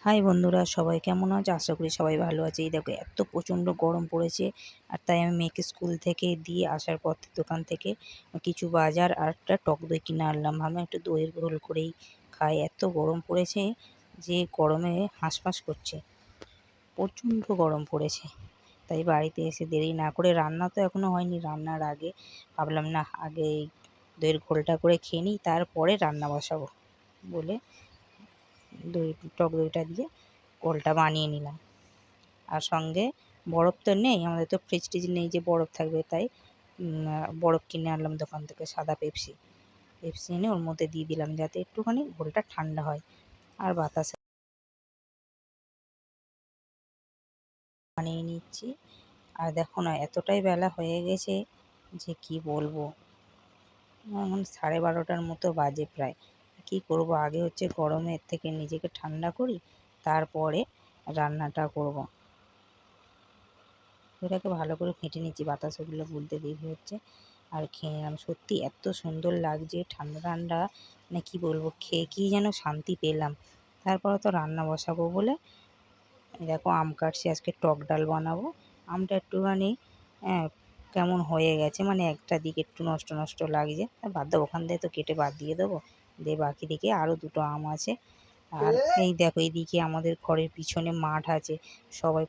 High বন্ধুরা, সবাই কেমন আছো? আশা করি সবাই ভালো আছে। এই দেখো এত প্রচণ্ড গরম পড়েছে, আর তাই আমি মেয়েকে স্কুল থেকে দিয়ে আসার পথে দোকান থেকে কিছু বাজার আর একটা টক দই কিনে আনলাম। ভাবলাম একটু দইয়ের রোল করেই খাই। এত গরম পড়েছে যে গরমে হাঁসফাঁস করছে, প্রচণ্ড গরম পড়েছে। তাই বাড়িতে এসে দেরি না করে, রান্না তো এখনও হয়নি, রান্নার আগে ভাবলাম না আগে এই দইয়ের ঘোলটা করে খেয়ে নিই, তারপরে রান্না বসাবো বলে টক দইটা দিয়ে ঘোলটা বানিয়ে নিলাম। আর সঙ্গে বরফ তো নেই, আমাদের তো ফ্রিজ ট্রিজ নেই যে বরফ থাকবে, তাই বরফ কিনে আনলাম দোকান থেকে, সাদা পেপসি এনে ওর মধ্যে দিয়ে দিলাম যাতে একটুখানি ঘোলটা ঠান্ডা হয়। আর বাতাসে বানিয়ে নিচ্ছি। আর দেখো না, এতটাই বেলা হয়ে গেছে যে কি বলবো, এখন 12:30টার মতো বাজে প্রায়। কি করব, আগে হচ্ছে গরমের থেকে নিজেকে ঠান্ডা করি, তারপরে রান্নাটা করব। এটাকে ভালো করে ফেটে নিচ্ছি, বাতাসাগুলো গুলতে দেরি হচ্ছে। আর খেয়ে নিলাম, সত্যি এত সুন্দর লাগছে ঠান্ডা ঠান্ডা, মানে কি বলবো, খেয়ে কি যেন শান্তি পেলাম। তারপরে তো রান্না বসাবো বলে দেখো আম কাটছি, আজকে টক ডাল বানাবো। আমটা একটুখানি কেমন হয়ে গেছে, মানে একটা দিক একটু নষ্ট নষ্ট লাগছে, বাদ দেবো, ওখান থেকে তো কেটে বাদ দিয়ে দেবো। দিয়ে বাকি দিকে আরও দুটো আম আছে। আর এই দেখো এইদিকে আমাদের ঘরের পিছনে মাঠ আছে, সবাই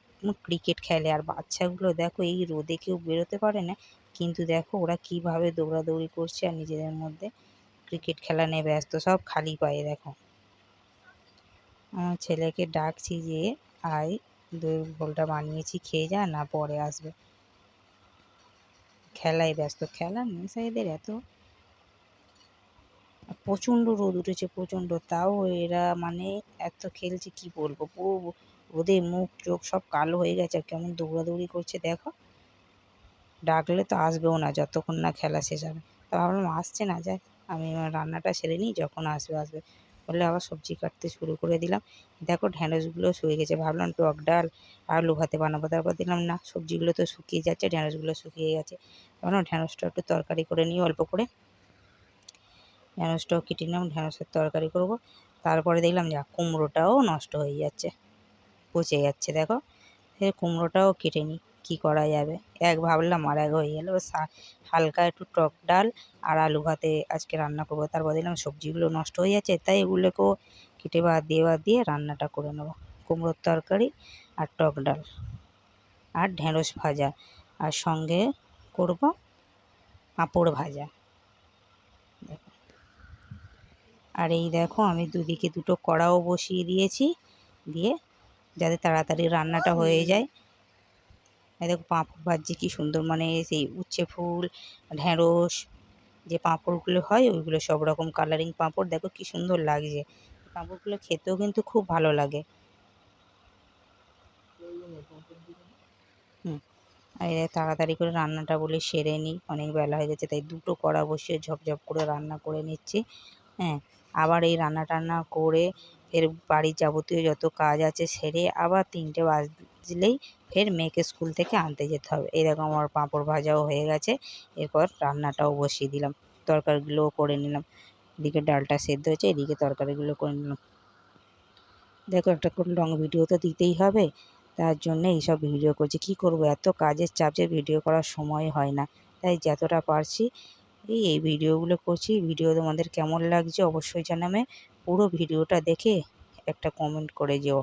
ক্রিকেট খেলে। আর বাচ্চাগুলো দেখো এই রোদে কেউ বেরোতে পারে না, কিন্তু দেখো ওরা কিভাবে দৌড়াদৌড়ি করছে আর নিজেদের মধ্যে ক্রিকেট খেলা নিয়ে ব্যস্ত, সব খালি পায়ে। দেখো আমার ছেলেকে ডাকছি যে আয়, দইয়ের ঘোলটা বানিয়েছি খেয়ে যা, না পরে আসবে। খেলায় ব্যস্ত, খেলার নেশা এদের এত। প্রচণ্ড রোদ উঠেছে, প্রচণ্ড, তাও এরা মানে এত খেলছে কি বলবো, পুরো রোদে মুখ চোখ সব কালো হয়ে গেছে। আর কেমন দৌড়াদৌড়ি করছে দেখো, ডাকলে তো আসবেও না যতক্ষণ না খেলা শেষ হবে। তা ভাবলাম আসছে না, যাক আমি আমার রান্নাটা সেরে নিই, যখন আসবে আসবে বলে আবার সবজি কাটতে শুরু করে দিলাম। দেখো ঢ্যাঁড়সগুলো শুয়ে গেছে, ভাবলাম টক ডাল আলু ভাতে বানাবো, তারপর দেখলাম না সবজিগুলো তো শুকিয়ে যাচ্ছে, ঢ্যাঁড়সগুলো শুকিয়ে গেছে। ভাবলাম ঢ্যাঁড়সটা একটু তরকারি করে নিই অল্প করে, ঢ্যাঁড়সটাও কেটে নিলাম, ঢ্যাঁড়সের তরকারি করব। তারপরে দেখলাম যা কুমড়োটাও নষ্ট হয়ে যাচ্ছে, পচে যাচ্ছে। দেখো কুমড়োটাও কেটে নিই, কী করা যাবে, এক ভাবলাম আর এক হয়ে গেল। হালকা একটু টক ডাল আর আলু ভাতে আজকে রান্না করবো। তারপর দেখলাম সবজিগুলো নষ্ট হয়ে যাচ্ছে, তাই এগুলোকেও কেটে বাদ দিয়ে রান্নাটা করে নেবো। কুমড়োর তরকারি আর টক ডাল আর ঢ্যাঁড়স ভাজা, আর সঙ্গে করব পাঁপড় ভাজা। আর এই দেখো আমি দুদিকে দুটো কড়াও বসিয়ে দিয়েছি, দিয়ে যাতে তাড়াতাড়ি রান্নাটা হয়ে যায়। এই দেখো পাঁপড় ভাজছি কি সুন্দর, মানে সেই উচ্ছে ফুল, ঢ্যাঁড়স যে পাঁপড়গুলো হয় ওইগুলো সব রকম কালারিং পাঁপড়, দেখো কি সুন্দর লাগছে। পাঁপড়গুলো খেতেও কিন্তু খুব ভালো লাগে। হুম। আর তাড়াতাড়ি করে রান্নাটা বলে সেরে নিই, অনেক বেলা হয়ে গেছে, তাই দুটো কড়া বসিয়ে ঝপঝপ করে রান্না করে নিচ্ছি। হ্যাঁ, আবার এই রান্না টান্না করে ফের বাড়ির যাবতীয় যত কাজ আছে সেরে আবার 3টে বাজলেই ফের মেয়েকে স্কুল থেকে আনতে যেতে হবে। এই দেখো আমার পাঁপড় ভাজাও হয়ে গেছে, এরপর রান্নাটাও বসিয়ে দিলাম, তরকারিগুলোও করে নিলাম। এদিকে ডালটা সেদ্ধ হয়েছে, এদিকে তরকারিগুলো করে নিলাম। দেখো একটা করে লং ভিডিও তো দিতেই হবে, তার জন্য এইসব ভিডিও করছি। কি করব, এত কাজের চাপ যে ভিডিও করার সময় হয় না, তাই যতটা পারছি এই ভিডিওগুলো করছি। ভিডিও তোমাদের কেমন লাগছে অবশ্যই জানাবে, পুরো ভিডিওটা দেখে একটা কমেন্ট করে যেও।